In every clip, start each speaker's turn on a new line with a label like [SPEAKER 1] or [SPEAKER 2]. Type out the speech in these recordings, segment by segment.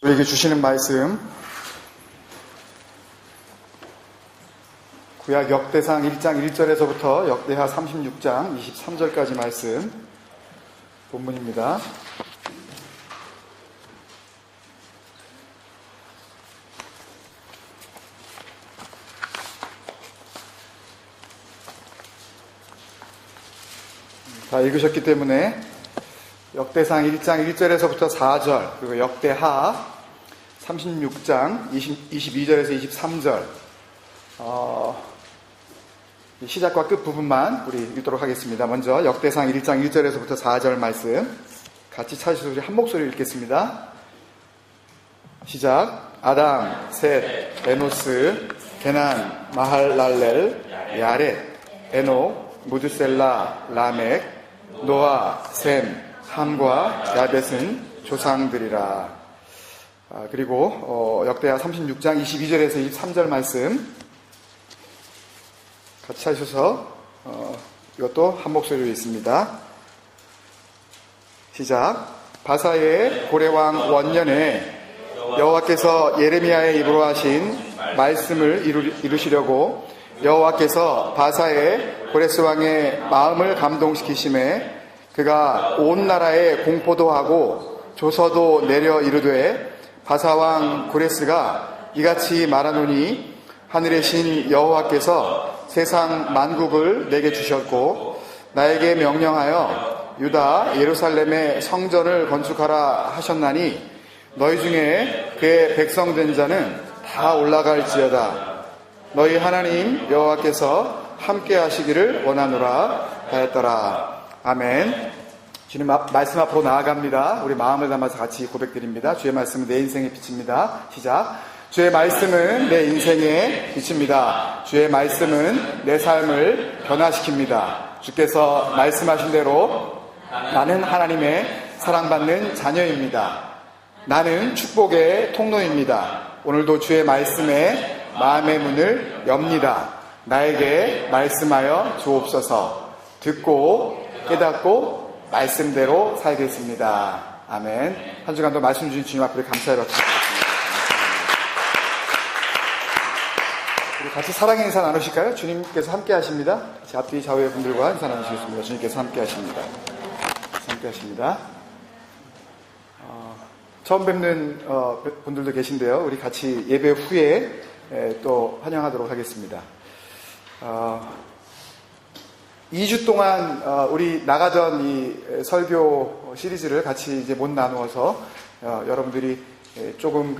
[SPEAKER 1] 우리에게 주시는 말씀, 구약 역대상 1장 1절에서부터 역대하 36장 23절까지 말씀 본문입니다. 다 읽으셨기 때문에 역대상 1장 1절에서부터 4절, 그리고 역대하 36장 22절에서 23절 시작과 끝 부분만 우리 읽도록 하겠습니다. 먼저 역대상 1장 1절에서부터 4절 말씀 같이 찾으셔서 우리 한 목소리 읽겠습니다. 시작. 아담, 셋, 에노스, 게난, 마할랄렐, 야렛, 에녹, 무드셀라, 라멕, 노아, 셈, 함과 야벳은 조상들이라. 그리고 역대하 36장 22절에서 23절 말씀 같이 하셔서 이것도 한 목소리로 있습니다. 시작. 바사의 고레왕 원년에 여호와께서 예레미야의 입으로 하신 말씀을 이루시려고 여호와께서 바사의 고레스 왕의 마음을 감동시키심에 그가 온 나라에 공포도 하고 조서도 내려 이르되 바사왕 고레스가 이같이 말하노니 하늘의 신 여호와께서 세상 만국을 내게 주셨고 나에게 명령하여 유다 예루살렘의 성전을 건축하라 하셨나니 너희 중에 그의 백성된 자는 다 올라갈지어다. 너희 하나님 여호와께서 함께 하시기를 원하노라 하였더라. 아멘. 주님 말씀 앞으로 나아갑니다. 우리 마음을 담아서 같이 고백드립니다. 주의 말씀은 내 인생의 빛입니다. 시작. 주의 말씀은 내 인생의 빛입니다. 주의 말씀은 내 삶을 변화시킵니다. 주께서 말씀하신 대로 나는 하나님의 사랑받는 자녀입니다. 나는 축복의 통로입니다. 오늘도 주의 말씀에 마음의 문을 엽니다. 나에게 말씀하여 주옵소서. 듣고 깨닫고 말씀대로 살겠습니다. 아멘. 한 주간도 말씀 주신 주님 앞에 감사의 박수 드리겠습니다. 우리 같이 사랑의 인사 나누실까요? 주님께서 함께 하십니다. 같이 앞뒤 좌우의 분들과 인사 나누시겠습니다. 주님께서 함께 하십니다. 함께 하십니다. 처음 뵙는 분들도 계신데요. 우리 같이 예배 후에 또 환영하도록 하겠습니다. 2주 동안 우리 나가던 이 설교 시리즈를 같이 이제 못 나누어서 여러분들이 조금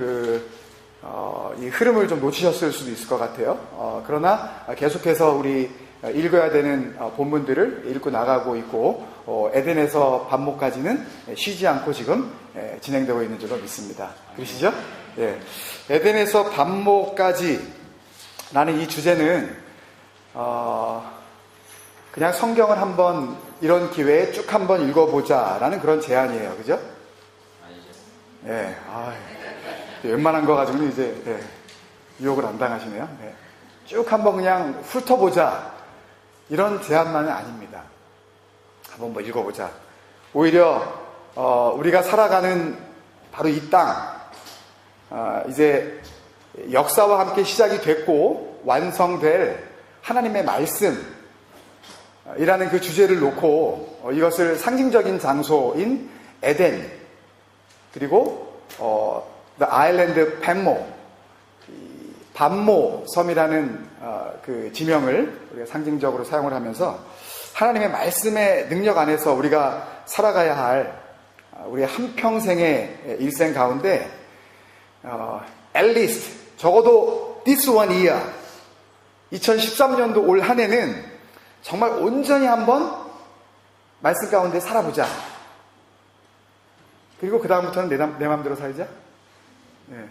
[SPEAKER 1] 이 흐름을 좀 놓치셨을 수도 있을 것 같아요. 그러나 계속해서 우리 읽어야 되는 본문들을 읽고 나가고 있고 에덴에서 반목까지는 쉬지 않고 지금 진행되고 있는 줄로 믿습니다. 그러시죠? 예. 에덴에서 반목까지 라는 이 주제는 그냥 성경을 한번 이런 기회에 쭉 한번 읽어보자라는 그런 제안이에요. 그죠? 예. 웬만한 거 가지고는 이제 유혹을 안 당하시네요. 예. 쭉 한번 그냥 훑어보자 이런 제안만은 아닙니다. 한번 뭐 읽어보자. 오히려 우리가 살아가는 바로 이 땅 이제 역사와 함께 시작이 됐고 완성될 하나님의 말씀 이라는 그 주제를 놓고 이것을 상징적인 장소인 에덴 그리고 The Island 반모 섬이라는 그 지명을 우리가 상징적으로 사용을 하면서 하나님의 말씀의 능력 안에서 우리가 살아가야 할 우리의 한평생의 일생 가운데 at least 적어도 this one year 2013년도 올 한 해는 정말 온전히 한번 말씀 가운데 살아보자. 그리고 그 다음부터는 내 마음대로 살자. 네.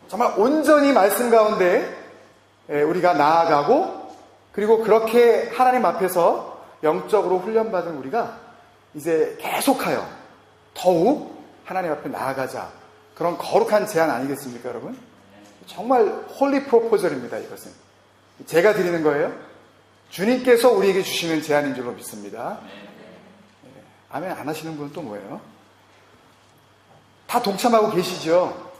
[SPEAKER 1] 정말 온전히 말씀 가운데 우리가 나아가고 그리고 그렇게 하나님 앞에서 영적으로 훈련받은 우리가 이제 계속하여 더욱 하나님 앞에 나아가자. 그런 거룩한 제안 아니겠습니까, 여러분? 정말 홀리 프로포절입니다, 이것은. 제가 드리는 거예요. 주님께서 우리에게 주시는 제안인 줄로 믿습니다. 아멘 안 하시는 분은 또 뭐예요? 다 동참하고 계시죠?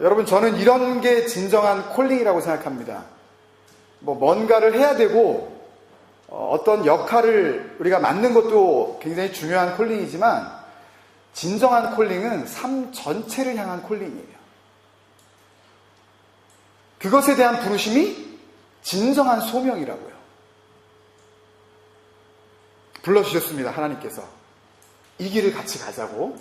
[SPEAKER 1] 여러분, 저는 이런 게 진정한 콜링이라고 생각합니다. 뭔가를 해야 되고, 어떤 역할을 우리가 맡는 것도 굉장히 중요한 콜링이지만, 진정한 콜링은 삶 전체를 향한 콜링이에요. 그것에 대한 부르심이 진정한 소명이라고요. 불러주셨습니다, 하나님께서. 이 길을 같이 가자고.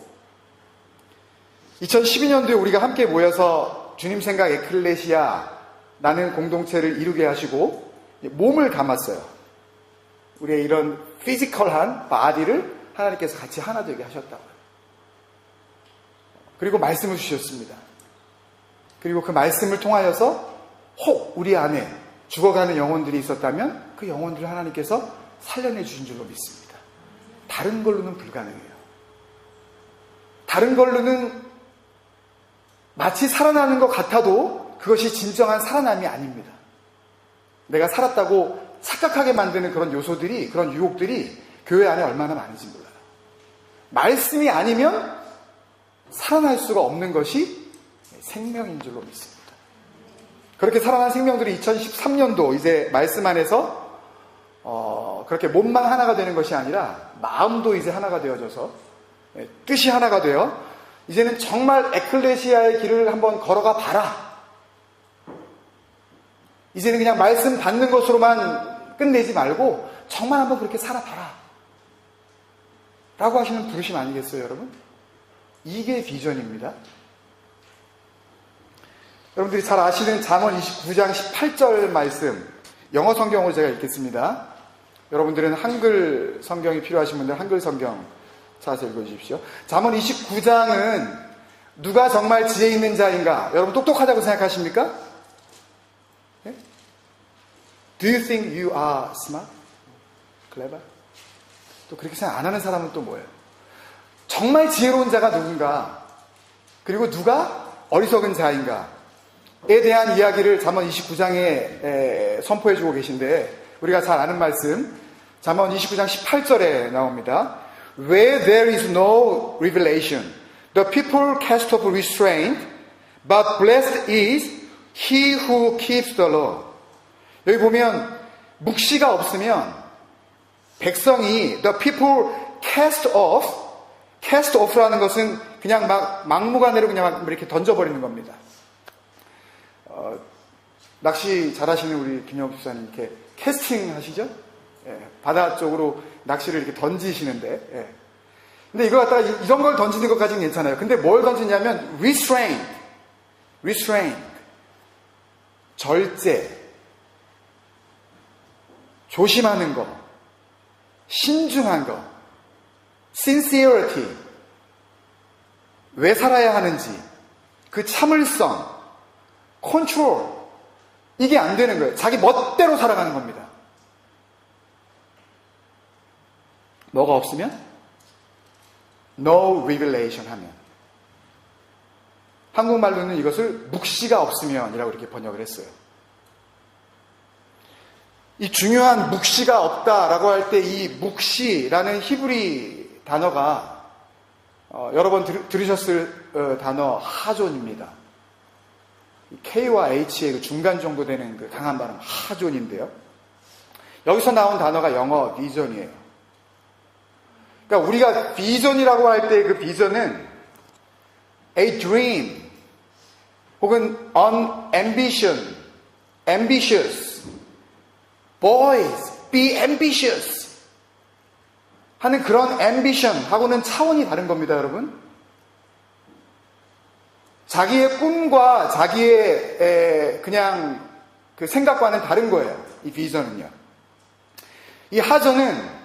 [SPEAKER 1] 2012년도에 우리가 함께 모여서 주님 생각 에클레시아라는 공동체를 이루게 하시고 몸을 감았어요. 우리의 이런 피지컬한 바디를 하나님께서 같이 하나 되게 하셨다고요. 그리고 말씀을 주셨습니다. 그리고 그 말씀을 통하여서 혹 우리 안에 죽어가는 영혼들이 있었다면 그 영혼들을 하나님께서 살려내 주신 줄로 믿습니다. 다른 걸로는 불가능해요. 다른 걸로는 마치 살아나는 것 같아도 그것이 진정한 살아남이 아닙니다. 내가 살았다고 착각하게 만드는 그런 요소들이, 그런 유혹들이 교회 안에 얼마나 많은지 몰라요. 말씀이 아니면 살아날 수가 없는 것이 생명인 줄로 믿습니다. 그렇게 살아난 생명들이 2013년도 이제 말씀 안에서 그렇게 몸만 하나가 되는 것이 아니라 마음도 이제 하나가 되어져서 뜻이 하나가 되어 이제는 정말 에클레시아의 길을 한번 걸어가 봐라. 이제는 그냥 말씀 받는 것으로만 끝내지 말고 정말 한번 그렇게 살아봐라 라고 하시는 부르심 아니겠어요, 여러분? 이게 비전입니다. 여러분들이 잘 아시는 잠언 29장 18절 말씀, 영어 성경으로 제가 읽겠습니다. 여러분들은 한글 성경이 필요하신 분들 한글 성경 찾아서 읽어주십시오. 잠언 29장은 누가 정말 지혜 있는 자인가? 여러분 똑똑하다고 생각하십니까? 네? Do you think you are smart? clever? 또 그렇게 생각 안 하는 사람은 또 뭐예요? 정말 지혜로운 자가 누군가? 그리고 누가 어리석은 자인가? 에 대한 이야기를 잠언 29장에 선포해주고 계신데 우리가 잘 아는 말씀 잠언 29장 18절에 나옵니다. Where there is no revelation, the people cast off restraint, but blessed is he who keeps the law. 여기 보면 묵시가 없으면 백성이 the people cast off라는 것은 그냥 막 막무가내로 그냥 이렇게 던져버리는 겁니다. 낚시 잘하시는 우리 김영욱 집사님 이렇게 캐스팅 하시죠? 예, 바다 쪽으로 낚시를 이렇게 던지시는데, 예. 근데 이거 갖다가 이런 걸 던지는 것까지는 괜찮아요. 근데 뭘 던지냐면 restraint, 절제, 조심하는 거, 신중한 거, sincerity, 왜 살아야 하는지, 그 참을성, 컨트롤, 이게 안 되는 거예요. 자기 멋대로 살아가는 겁니다. 뭐가 없으면? No revelation 하면. 한국말로는 이것을 묵시가 없으면 이라고 이렇게 번역을 했어요. 이 중요한 묵시가 없다라고 할 때 이 묵시라는 히브리 단어가 여러 번 들으셨을 단어 하존입니다. K와 H의 그 중간 정도 되는 그 강한 발음 하존인데요. 여기서 나온 단어가 영어 비전이에요. 그러니까 우리가 비전이라고 할 때 그 비전은 a dream 혹은 an ambition, ambitious, boys, be ambitious 하는 그런 ambition 하고는 차원이 다른 겁니다, 여러분. 자기의 꿈과 자기의 그냥 그 생각과는 다른 거예요. 이 비전은요. 이 하전은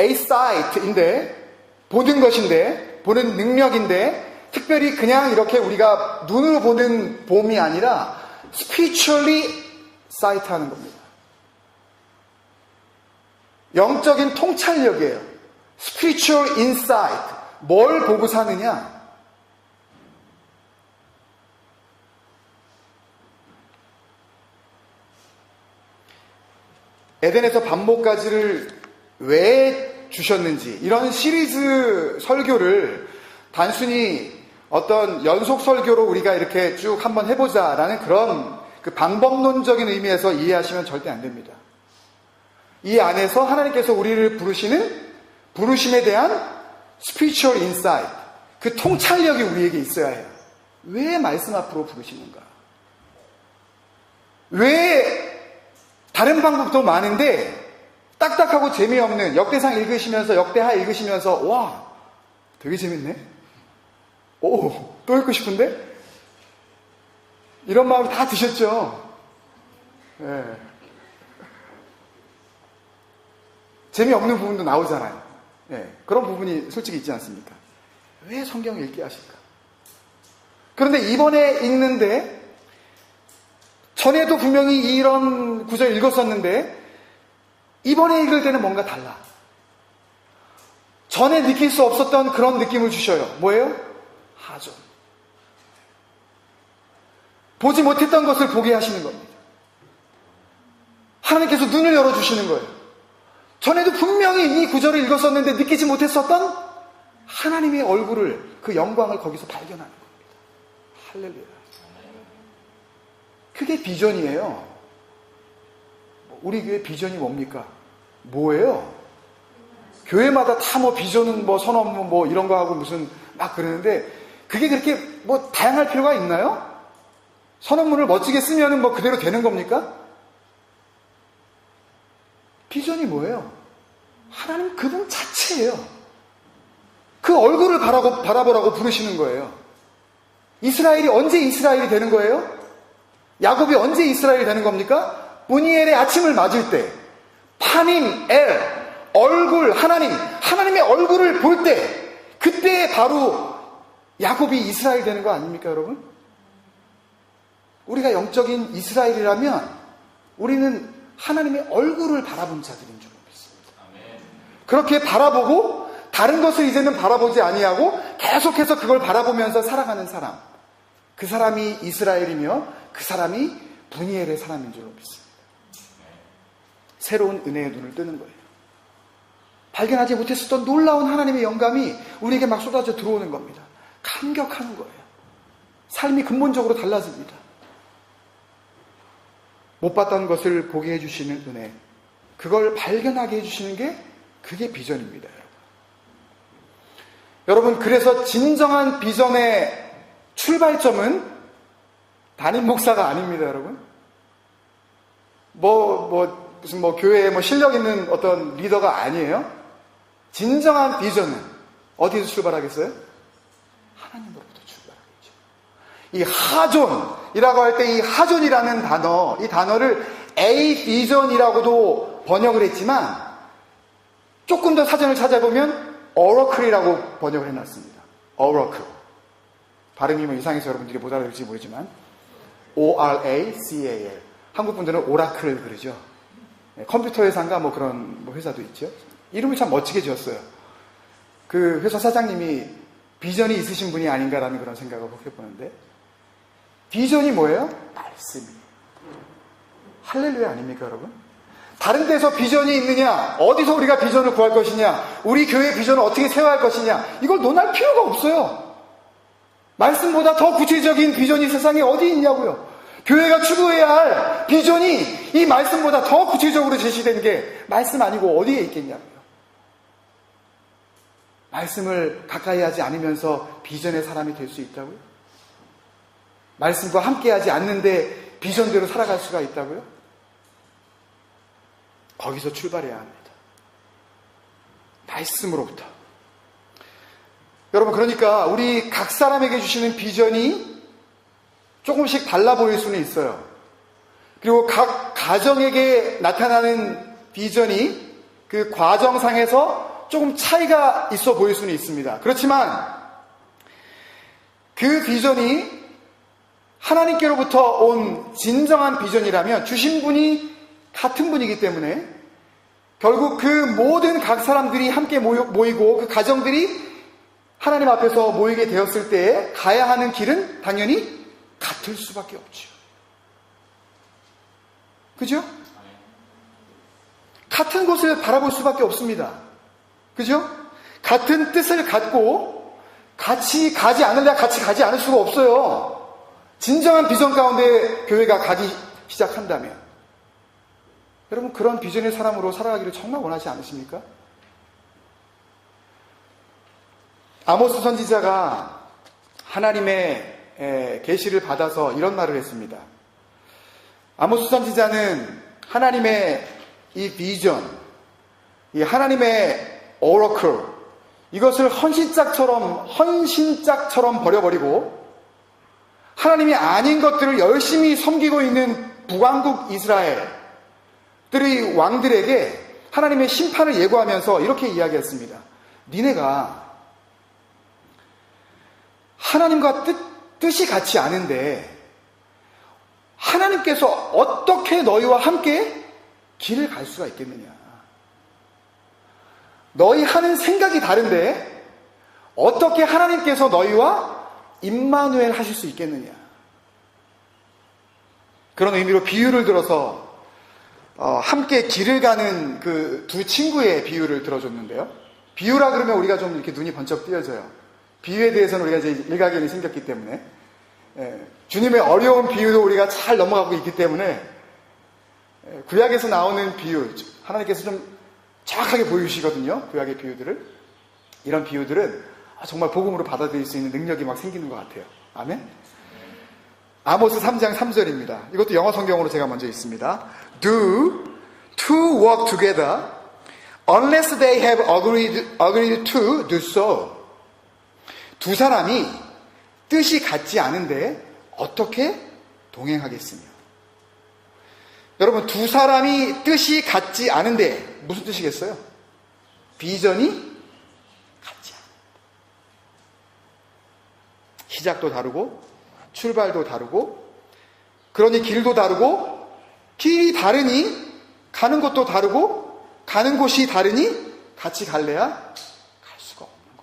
[SPEAKER 1] a sight인데 보는 것인데 보는 능력인데 특별히 그냥 이렇게 우리가 눈으로 보는 봄이 아니라 spiritually sight 하는 겁니다. 영적인 통찰력이에요. spiritual insight. 뭘 보고 사느냐? 에덴에서 반목가지를 왜 주셨는지 이런 시리즈 설교를 단순히 어떤 연속 설교로 우리가 이렇게 쭉 한번 해보자라는 그런 그 방법론적인 의미에서 이해하시면 절대 안 됩니다. 이 안에서 하나님께서 우리를 부르시는 부르심에 대한 spiritual insight, 그 통찰력이 우리에게 있어야 해요. 왜 말씀 앞으로 부르시는가? 왜 다른 방법도 많은데 딱딱하고 재미없는 역대상 읽으시면서 역대하 읽으시면서 와 되게 재밌네? 오 또 읽고 싶은데? 이런 마음 다 드셨죠? 네. 재미없는 부분도 나오잖아요. 네. 그런 부분이 솔직히 있지 않습니까? 왜 성경을 읽게 하실까? 그런데 이번에 읽는데 전에도 분명히 이런 구절 읽었었는데 이번에 읽을 때는 뭔가 달라. 전에 느낄 수 없었던 그런 느낌을 주셔요. 뭐예요? 하존. 보지 못했던 것을 보게 하시는 겁니다. 하나님께서 눈을 열어주시는 거예요. 전에도 분명히 이 구절을 읽었었는데 느끼지 못했었던 하나님의 얼굴을, 그 영광을 거기서 발견하는 겁니다. 할렐루야. 그게 비전이에요. 우리 교회 비전이 뭡니까? 뭐예요? 교회마다 다 뭐 비전은 뭐 선언문 뭐 이런 거 하고 무슨 막 그러는데 그게 그렇게 뭐 다양할 필요가 있나요? 선언문을 멋지게 쓰면은 뭐 그대로 되는 겁니까? 비전이 뭐예요? 하나님 그분 자체예요. 그 얼굴을 바라보라고 부르시는 거예요. 이스라엘이 언제 이스라엘이 되는 거예요? 야곱이 언제 이스라엘이 되는 겁니까? 무니엘의 아침을 맞을 때, 파님, 엘, 얼굴, 하나님의 얼굴을 볼 때, 그때 바로 야곱이 이스라엘 되는 거 아닙니까, 여러분? 우리가 영적인 이스라엘이라면 우리는 하나님의 얼굴을 바라본 자들인 줄 믿습니다. 그렇게 바라보고 다른 것을 이제는 바라보지 아니하고 계속해서 그걸 바라보면서 살아가는 사람, 그 사람이 이스라엘이며 그 사람이 브니엘의 사람인 줄 믿습니다. 새로운 은혜의 눈을 뜨는 거예요. 발견하지 못했었던 놀라운 하나님의 영감이 우리에게 막 쏟아져 들어오는 겁니다. 감격하는 거예요. 삶이 근본적으로 달라집니다. 못 봤던 것을 보게 해주시는 은혜, 그걸 발견하게 해주시는 게 그게 비전입니다. 여러분, 그래서 진정한 비전의 출발점은 담임 목사가 아닙니다, 여러분. 무슨 교회에 실력 있는 어떤 리더가 아니에요. 진정한 비전은 어디서 출발하겠어요? 하나님으로부터 출발하겠죠. 이 하존이라고 할 때 이 하존이라는 단어, 이 단어를 A 비전이라고도 번역을 했지만 조금 더 사전을 찾아보면 어러클이라고 번역을 해놨습니다. 어러클. 발음이 뭐 이상해서 여러분들이 못 알아들을지 모르지만 O-R-A-C-A-L. 한국 분들은 오라클을 그러죠. 컴퓨터 회사인가 뭐 그런 회사도 있죠. 이름을 참 멋지게 지었어요. 그 회사 사장님이 비전이 있으신 분이 아닌가라는 그런 생각을 해보는데, 비전이 뭐예요? 말씀이에요. 할렐루야 아닙니까, 여러분? 다른 데서 비전이 있느냐, 어디서 우리가 비전을 구할 것이냐, 우리 교회 비전을 어떻게 세워야 할 것이냐, 이걸 논할 필요가 없어요. 말씀보다 더 구체적인 비전이 세상에 어디 있냐고요. 교회가 추구해야 할 비전이 이 말씀보다 더 구체적으로 제시된 게 말씀 아니고 어디에 있겠냐고요. 말씀을 가까이 하지 않으면서 비전의 사람이 될 수 있다고요? 말씀과 함께하지 않는데 비전대로 살아갈 수가 있다고요? 거기서 출발해야 합니다. 말씀으로부터. 여러분, 그러니까 우리 각 사람에게 주시는 비전이 조금씩 달라 보일 수는 있어요. 그리고 각 가정에게 나타나는 비전이 그 과정상에서 조금 차이가 있어 보일 수는 있습니다. 그렇지만 그 비전이 하나님께로부터 온 진정한 비전이라면 주신 분이 같은 분이기 때문에 결국 그 모든 각 사람들이 함께 모이고 그 가정들이 하나님 앞에서 모이게 되었을 때 가야 하는 길은 당연히 같을 수밖에 없죠. 그죠? 같은 곳을 바라볼 수밖에 없습니다. 그죠? 같은 뜻을 갖고 같이 가지 않으려 같이 가지 않을 수가 없어요. 진정한 비전 가운데 교회가 가기 시작한다면. 여러분, 그런 비전의 사람으로 살아가기를 정말 원하지 않으십니까? 아모스 선지자가 하나님의 계시를 받아서 이런 말을 했습니다. 아모스 선지자는 하나님의 이 비전, 이 하나님의 오러클, 이것을 헌신짝처럼 버려버리고 하나님이 아닌 것들을 열심히 섬기고 있는 북왕국 이스라엘들의 왕들에게 하나님의 심판을 예고하면서 이렇게 이야기했습니다. 니네가 하나님과 뜻이 같지 않은데 하나님께서 어떻게 너희와 함께 길을 갈 수가 있겠느냐. 너희 하는 생각이 다른데 어떻게 하나님께서 너희와 임마누엘 하실 수 있겠느냐. 그런 의미로 비유를 들어서 함께 길을 가는 그 두 친구의 비유를 들어줬는데요. 비유라 그러면 우리가 좀 이렇게 눈이 번쩍 띄어져요. 비유에 대해서는 우리가 이제 일가견이 생겼기 때문에, 주님의 어려운 비유도 우리가 잘 넘어가고 있기 때문에, 구약에서 나오는 비유, 하나님께서 좀 정확하게 보여주시거든요. 구약의 비유들을. 이런 비유들은 정말 복음으로 받아들일 수 있는 능력이 막 생기는 것 같아요. 아멘? 아모스 3장 3절입니다. 이것도 영어 성경으로 제가 먼저 읽습니다. Do two work together unless they have agreed to do so. 두 사람이 뜻이 같지 않은데 어떻게 동행하겠으며. 여러분, 두 사람이 뜻이 같지 않은데 무슨 뜻이겠어요? 비전이 같지 않아. 시작도 다르고 출발도 다르고, 그러니 길도 다르고, 길이 다르니 가는 곳도 다르고, 가는 곳이 다르니 같이 갈래야 갈 수가 없는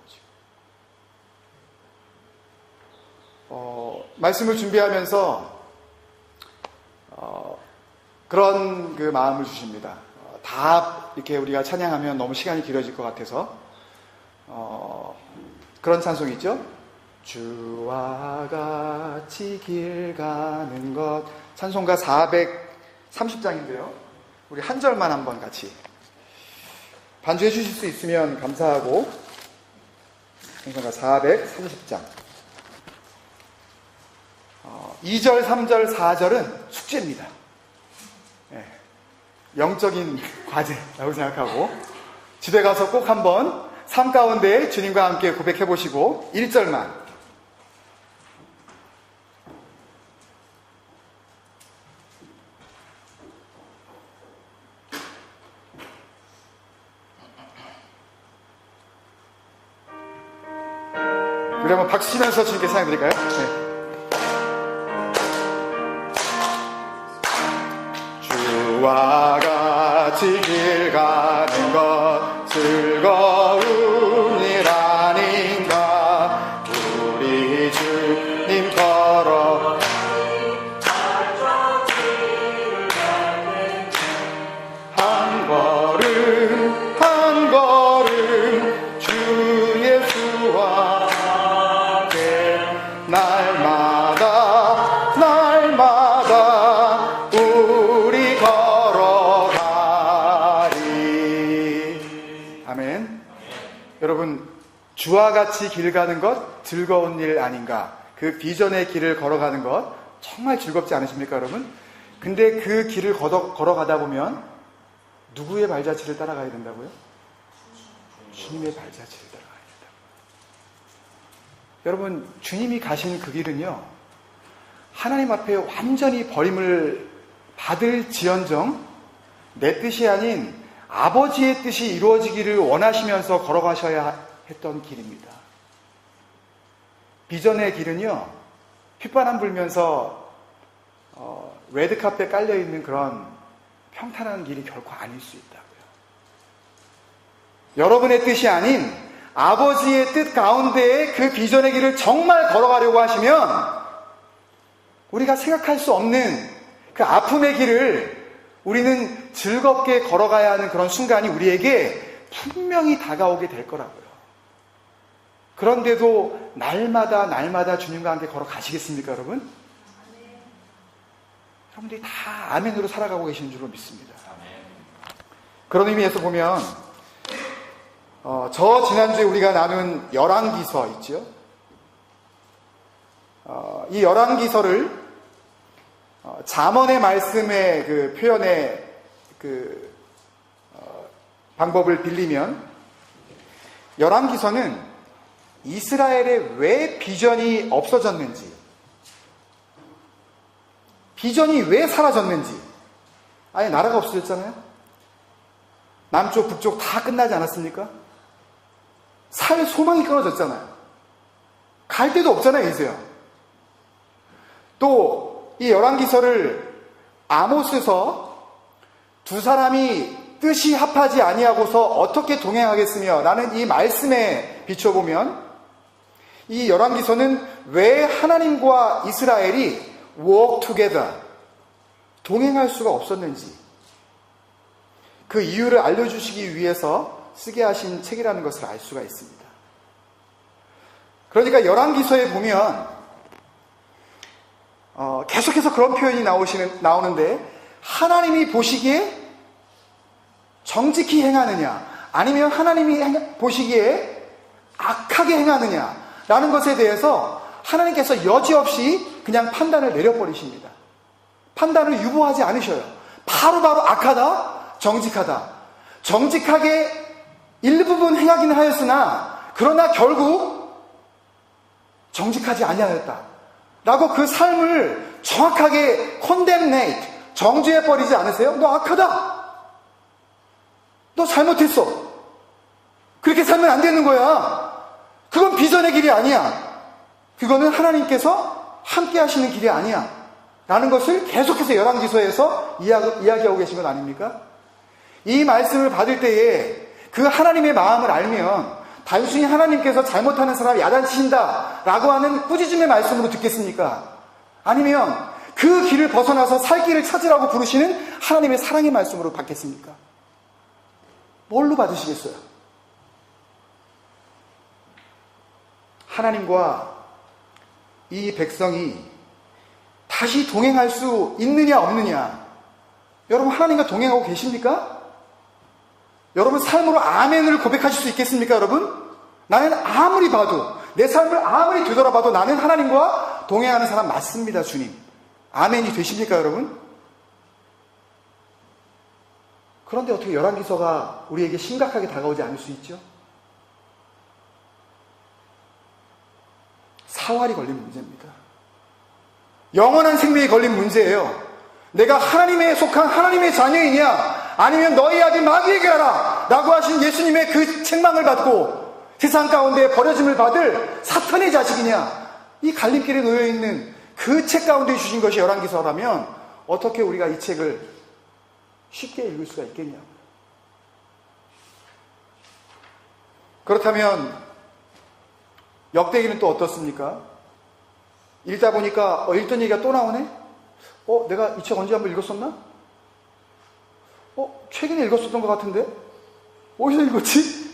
[SPEAKER 1] 거죠. 말씀을 준비하면서 그런 그 마음을 주십니다. 다 이렇게 우리가 찬양하면 너무 시간이 길어질 것 같아서 그런 찬송이 있죠. 주와 같이 길 가는 것. 찬송가 430장인데요. 우리 한 절만 한번 같이 반주해 주실 수 있으면 감사하고. 찬송가 430장 2절, 3절, 4절은 숙제입니다. 영적인 과제라고 생각하고 집에 가서 꼭 한번 삶 가운데 주님과 함께 고백해 보시고 1절만 우리 한번 박수 치면서 주님께 찬양 드릴까요? 네. 주와 같이 길 가는 것 즐거운 일 아닌가. 우리 주님 걸어 한 걸음 한 걸음 주 예수와 함께 날마다 날마다 우리 걸어가리. 아멘. 여러분, 주와 같이 길 가는 것 즐거운 일 아닌가. 그 비전의 길을 걸어가는 것 정말 즐겁지 않으십니까, 여러분? 근데 그 길을 걸어가다 보면 누구의 발자취를 따라가야 된다고요? 주님의 발자취를 따라가야 된다고요. 여러분, 주님이 가신 그 길은요, 하나님 앞에 완전히 버림을 받을 지언정 내 뜻이 아닌 아버지의 뜻이 이루어지기를 원하시면서 걸어가셔야 했던 길입니다. 비전의 길은요, 휘바람 불면서 레드카펫 깔려있는 그런 평탄한 길이 결코 아닐 수 있다고요. 여러분의 뜻이 아닌 아버지의 뜻 가운데에 그 비전의 길을 정말 걸어가려고 하시면 우리가 생각할 수 없는 그 아픔의 길을 우리는 즐겁게 걸어가야 하는 그런 순간이 우리에게 분명히 다가오게 될 거라고요. 그런데도 날마다 주님과 함께 걸어가시겠습니까, 여러분? 여러분들이 다 아멘으로 살아가고 계시는 줄로 믿습니다. 그런 의미에서 보면 저 지난주에 우리가 나눈 열왕기서 있죠. 이 열왕기서를 잠언의 말씀의 그 표현의 그 방법을 빌리면 열왕기서는 이스라엘에 왜 비전이 없어졌는지, 비전이 왜 사라졌는지, 아예 나라가 없어졌잖아요. 남쪽 북쪽 다 끝나지 않았습니까? 살 소망이 끊어졌잖아요. 갈 데도 없잖아요, 이제요. 또 이 열왕기서를 아모스서 두 사람이 뜻이 합하지 아니하고서 어떻게 동행하겠으며 라는 이 말씀에 비춰보면 이 열왕기서는 왜 하나님과 이스라엘이 walk together, 동행할 수가 없었는지 그 이유를 알려주시기 위해서 쓰게 하신 책이라는 것을 알 수가 있습니다. 그러니까 열왕기서에 보면 계속해서 그런 표현이 나오는데 하나님이 보시기에 정직히 행하느냐 아니면 하나님이 보시기에 악하게 행하느냐 라는 것에 대해서 하나님께서 여지없이 그냥 판단을 내려버리십니다. 판단을 유보하지 않으셔요. 바로바로 악하다, 정직하다. 정직하게 일부분 행하기는 하였으나 그러나 결국 정직하지 아니하였다 라고 그 삶을 정확하게 condemnate, 정죄해버리지 않으세요? 너 악하다, 너 잘못했어, 그렇게 살면 안 되는 거야. 그건 비전의 길이 아니야. 그거는 하나님께서 함께 하시는 길이 아니야 라는 것을 계속해서 열왕기서에서 이야기하고 계신 것 아닙니까? 이 말씀을 받을 때에 그 하나님의 마음을 알면 단순히 하나님께서 잘못하는 사람을 야단치신다 라고 하는 꾸짖음의 말씀으로 듣겠습니까? 아니면 그 길을 벗어나서 살 길을 찾으라고 부르시는 하나님의 사랑의 말씀으로 받겠습니까? 뭘로 받으시겠어요? 하나님과 이 백성이 다시 동행할 수 있느냐 없느냐, 여러분 하나님과 동행하고 계십니까? 여러분 삶으로 아멘을 고백하실 수 있겠습니까, 여러분? 나는 아무리 봐도, 내 삶을 아무리 되돌아봐도 나는 하나님과 동행하는 사람 맞습니다, 주님. 아멘이 되십니까, 여러분? 그런데 어떻게 열왕기서가 우리에게 심각하게 다가오지 않을 수 있죠? 사활이 걸린 문제입니다. 영원한 생명이 걸린 문제예요. 내가 하나님에 속한 하나님의 자녀이냐 아니면 너희 아들 마귀에게 하라 라고 하신 예수님의 그 책망을 받고 세상 가운데 버려짐을 받을 사탄의 자식이냐, 이 갈림길에 놓여있는 그 책 가운데 주신 것이 열왕기서라면 어떻게 우리가 이 책을 쉽게 읽을 수가 있겠냐고. 그렇다면 역대기는 또 어떻습니까? 읽다 보니까 읽던 얘기가 또 나오네? 내가 이 책 언제 한번 읽었었나? 최근에 읽었었던 것 같은데? 어디서 읽었지?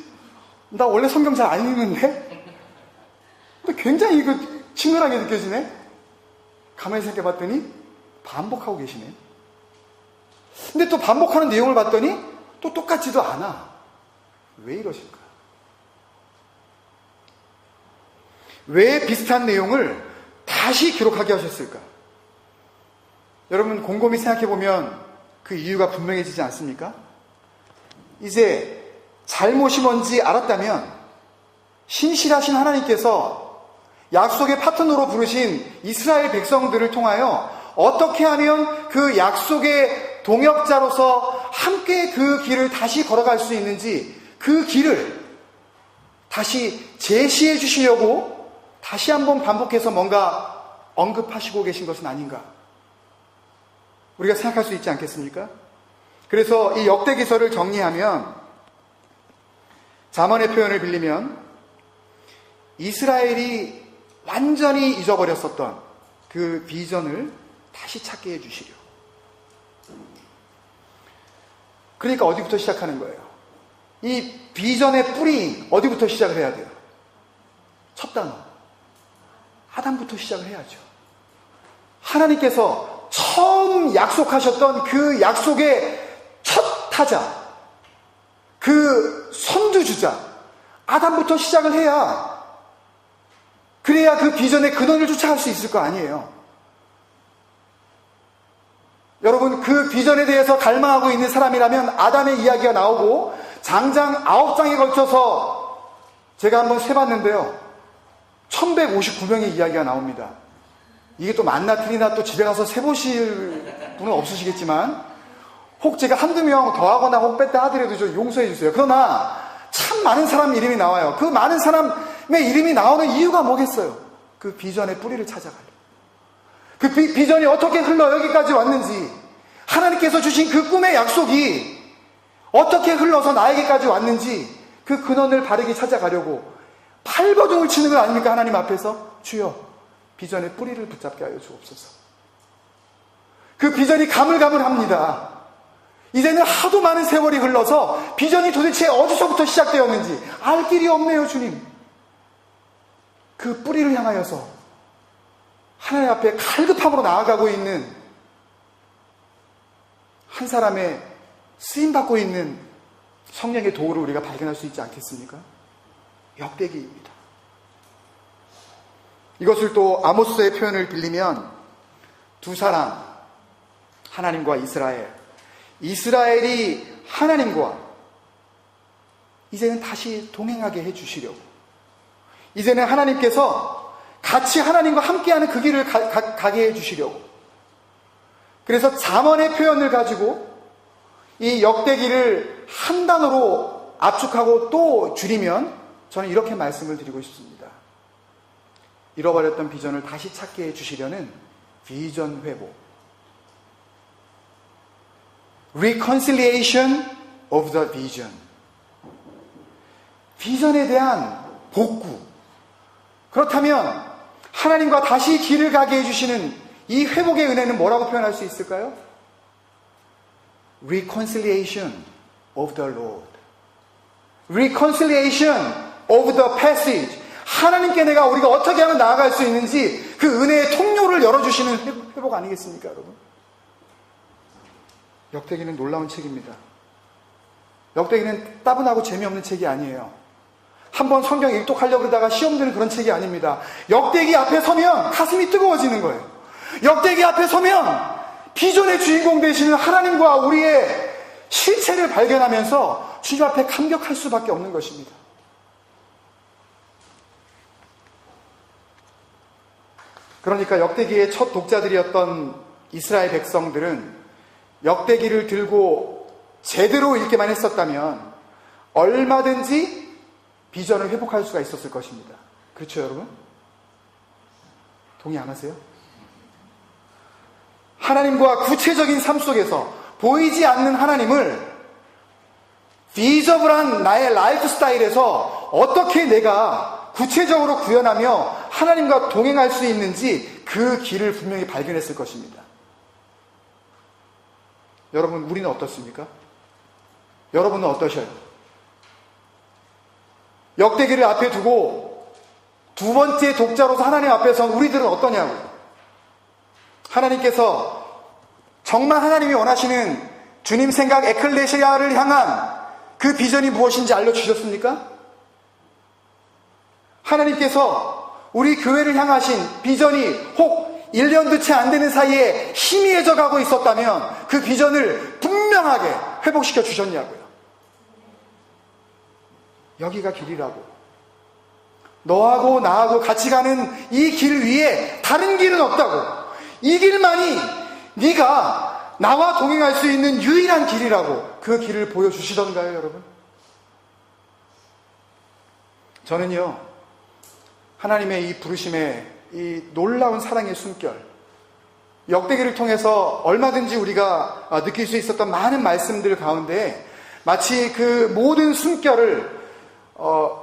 [SPEAKER 1] 나 원래 성경 잘 안 읽는데? 근데 굉장히 이거 친근하게 느껴지네? 가만히 생각해봤더니 반복하고 계시네. 근데 또 반복하는 내용을 봤더니 또 똑같지도 않아. 왜 이러실까? 왜 비슷한 내용을 다시 기록하게 하셨을까? 여러분 곰곰이 생각해보면 그 이유가 분명해지지 않습니까? 이제 잘못이 뭔지 알았다면 신실하신 하나님께서 약속의 파트너로 부르신 이스라엘 백성들을 통하여 어떻게 하면 그 약속의 동역자로서 함께 그 길을 다시 걸어갈 수 있는지 그 길을 다시 제시해 주시려고 다시 한번 반복해서 뭔가 언급하시고 계신 것은 아닌가 우리가 생각할 수 있지 않겠습니까? 그래서 이 역대기서를 정리하면 잠언의 표현을 빌리면 이스라엘이 완전히 잊어버렸었던 그 비전을 다시 찾게 해주시려. 그러니까 어디부터 시작하는 거예요? 이 비전의 뿌리 어디부터 시작을 해야 돼요? 첫 단어. 아담부터 시작을 해야죠. 하나님께서 처음 약속하셨던 그 약속의 첫 타자, 그 선두주자, 아담부터 시작을 해야, 그래야 그 비전의 근원을 쫓아갈 수 있을 거 아니에요. 여러분, 그 비전에 대해서 갈망하고 있는 사람이라면 아담의 이야기가 나오고 장장 9장에 걸쳐서 제가 한번 세봤는데요, 1159명의 이야기가 나옵니다. 이게 또 맞나 틀리나 또 집에 가서 세보실 분은 없으시겠지만, 혹 제가 한두 명 더하거나 혹 뺐다 하더라도 좀 용서해 주세요. 그러나 참 많은 사람 이름이 나와요. 그 많은 사람의 이름이 나오는 이유가 뭐겠어요? 그 비전의 뿌리를 찾아가요. 그 비전이 어떻게 흘러 여기까지 왔는지, 하나님께서 주신 그 꿈의 약속이 어떻게 흘러서 나에게까지 왔는지, 그 근원을 바르게 찾아가려고 발버둥을 치는 거 아닙니까? 하나님 앞에서 주여 비전의 뿌리를 붙잡게 하여 주옵소서. 그 비전이 가물가물합니다. 이제는 하도 많은 세월이 흘러서 비전이 도대체 어디서부터 시작되었는지 알 길이 없네요. 주님, 그 뿌리를 향하여서 하나님 앞에 갈급함으로 나아가고 있는 한 사람의 쓰임받고 있는 성령의 도우를 우리가 발견할 수 있지 않겠습니까? 역대기입니다. 이것을 또 아모스의 표현을 빌리면 두 사람, 하나님과 이스라엘, 이스라엘이 하나님과 이제는 다시 동행하게 해주시려고, 이제는 하나님께서 같이 하나님과 함께하는 그 길을 가게 해주시려고, 그래서 잠언의 표현을 가지고 이 역대기를 한 단어로 압축하고 또 줄이면 저는 이렇게 말씀을 드리고 싶습니다. 잃어버렸던 비전을 다시 찾게 해주시려는 비전 회복, reconciliation of the vision, 비전에 대한 복구. 그렇다면 하나님과 다시 길을 가게 해주시는 이 회복의 은혜는 뭐라고 표현할 수 있을까요? reconciliation of the Lord, reconciliation of the passage. 하나님께 우리가 어떻게 하면 나아갈 수 있는지 그 은혜의 통로를 열어주시는 회복 아니겠습니까, 여러분? 역대기는 놀라운 책입니다. 역대기는 따분하고 재미없는 책이 아니에요. 한번 성경 일독하려고 그러다가 시험 드는 그런 책이 아닙니다. 역대기 앞에 서면 가슴이 뜨거워지는 거예요. 역대기 앞에 서면 비전의 주인공 되시는 하나님과 우리의 실체를 발견하면서 주님 앞에 감격할 수밖에 없는 것입니다. 그러니까 역대기의 첫 독자들이었던 이스라엘 백성들은 역대기를 들고 제대로 읽기만 했었다면 얼마든지 비전을 회복할 수가 있었을 것입니다. 그렇죠, 여러분? 동의 안 하세요? 하나님과 구체적인 삶 속에서 보이지 않는 하나님을 비저블한 나의 라이프 스타일에서 어떻게 내가 구체적으로 구현하며 하나님과 동행할 수 있는지 그 길을 분명히 발견했을 것입니다. 여러분, 우리는 어떻습니까? 여러분은 어떠셔요? 역대기를 앞에 두고 두 번째 독자로서 하나님 앞에서 우리들은 어떠냐고요? 하나님께서 정말 하나님이 원하시는 주님 생각 에클레시아를 향한 그 비전이 무엇인지 알려주셨습니까? 하나님께서 우리 교회를 향하신 비전이 혹 1년도 채 안 되는 사이에 희미해져 가고 있었다면 그 비전을 분명하게 회복시켜 주셨냐고요. 여기가 길이라고. 너하고 나하고 같이 가는 이 길 위에 다른 길은 없다고. 이 길만이 네가 나와 동행할 수 있는 유일한 길이라고 그 길을 보여주시던가요, 여러분? 저는요, 하나님의 이 부르심의 이 놀라운 사랑의 숨결, 역대기를 통해서 얼마든지 우리가 느낄 수 있었던 많은 말씀들 가운데 마치 그 모든 숨결을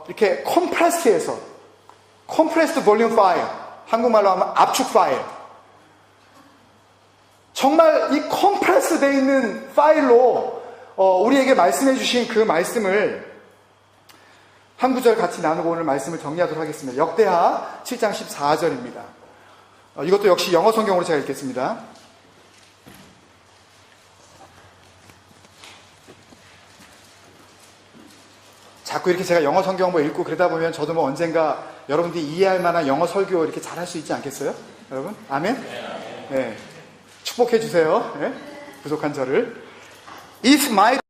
[SPEAKER 1] 이렇게 컴프레스해서, 컴프레스드 볼륨 파일, 한국말로 하면 압축 파일, 정말 이 컴프레스 되어 있는 파일로 우리에게 말씀해 주신 그 말씀을 한 구절 같이 나누고 오늘 말씀을 정리하도록 하겠습니다. 역대하 7장 14절입니다. 이것도 역시 영어 성경으로 제가 읽겠습니다. 자꾸 이렇게 제가 영어 성경 뭐 읽고 그러다 보면 저도 뭐 언젠가 여러분들이 이해할 만한 영어 설교 이렇게 잘할 수 있지 않겠어요? 여러분? 아멘? 네. 축복해 주세요. 네. 부족한 저를. If my